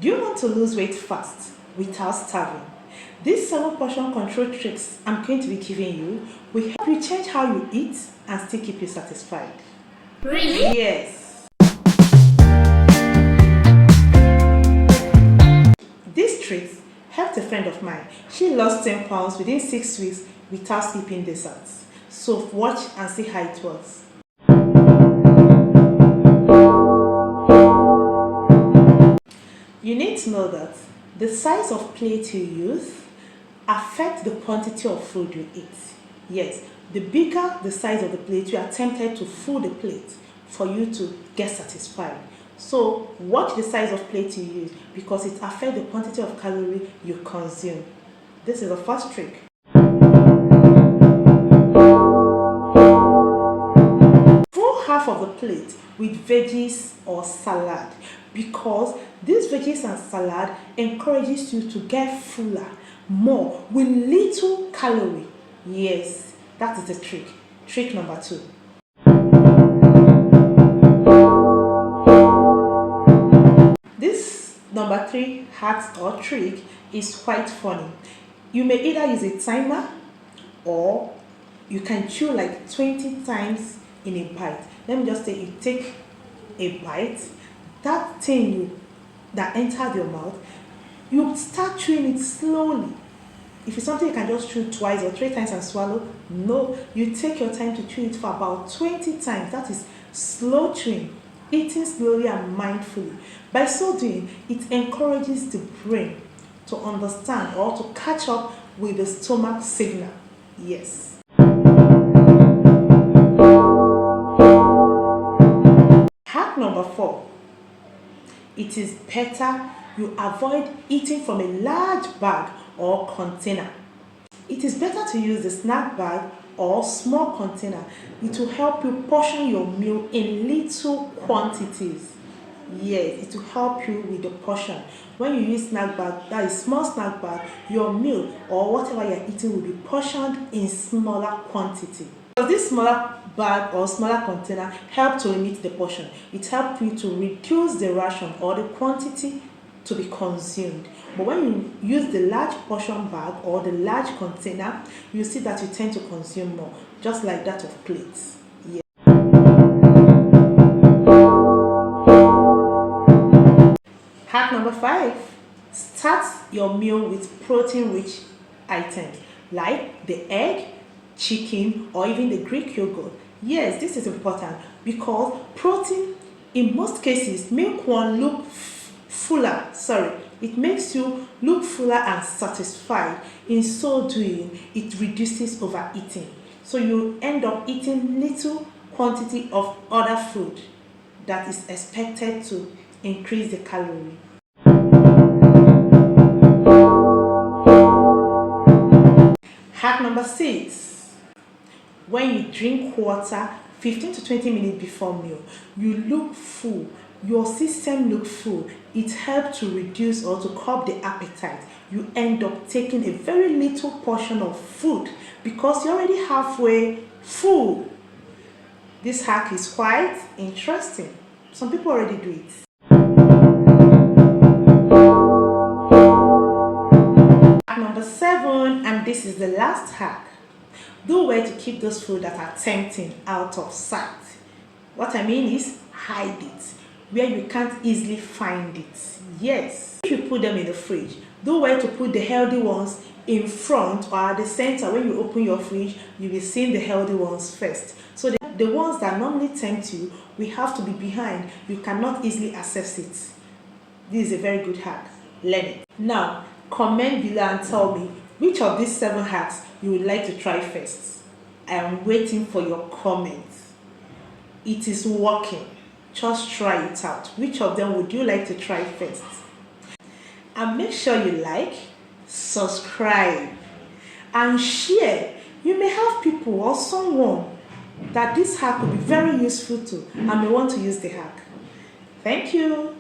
Do you want to lose weight fast without starving? These 7 portion control tricks I'm going to be giving you will help you change how you eat and still keep you satisfied. Really? Yes. These tricks helped a friend of mine. She lost 10 pounds within 6 weeks without skipping desserts. So watch and see how it works. You need to know that the size of plate you use affects the quantity of food you eat. Yes, the bigger the size of the plate, you are tempted to fill the plate for you to get satisfied. So watch the size of plate you use because it affects the quantity of calorie you consume. This is the first trick. Fill half of the plate with veggies or salad because these veggies and salad encourages you to get fuller, more with little calorie. Yes, that is the trick. Trick number 2. This number 3 hack or trick is quite funny. You may either use a timer or you can chew like 20 times in a bite. Let me just say you take a bite, that thing that entered your mouth, you start chewing it slowly. If it's something you can just chew twice or 3 times and swallow, no, you take your time to chew it for about 20 times. That is slow chewing, eating slowly and mindfully. By so doing, it encourages the brain to understand or to catch up with the stomach signal. Yes. Hack number 4. It is better you avoid eating from a large bag or container. It is better to use the snack bag or small container. It will help you portion your meal in little quantities. Yes, it will help you with the portion. When you use snack bag, that is small snack bag, your meal or whatever you're eating will be portioned in smaller quantity. So this smaller bag or smaller container help to limit the portion. It helps you to reduce the ration or the quantity to be consumed. But when you use the large portion bag or the large container, you see that you tend to consume more, just like that of plates. Yeah. Hack number 5. Start your meal with protein-rich items like the egg, chicken, or even the Greek yogurt. Yes, this is important because protein in most cases make one look fuller. It makes you look fuller and satisfied. In so doing, it reduces overeating. So you end up eating little quantity of other food that is expected to increase the calorie. Hack number 6. When you drink water 15 to 20 minutes before meal, you look full. Your system looks full. It helps to reduce or to curb the appetite. You end up taking a very little portion of food because you're already halfway full. This hack is quite interesting. Some people already do it. Hack number 7, and this is the last hack. Do well to keep those food that are tempting out of sight. What I mean is hide it where you can't easily find it. Yes, if you put them in the fridge, do well to put the healthy ones in front or at the center. When you open your fridge, you will see the healthy ones first. So the ones that normally tempt you, we have to be behind. You cannot easily access it. This is a very good hack. Learn it. Now, comment below and tell me which of these 7 hacks you would like to try first. I am waiting for your comments. It is working. Just try it out. Which of them would you like to try first? And make sure you like, subscribe, and share. You may have people or someone that this hack will be very useful to and may want to use the hack. Thank you.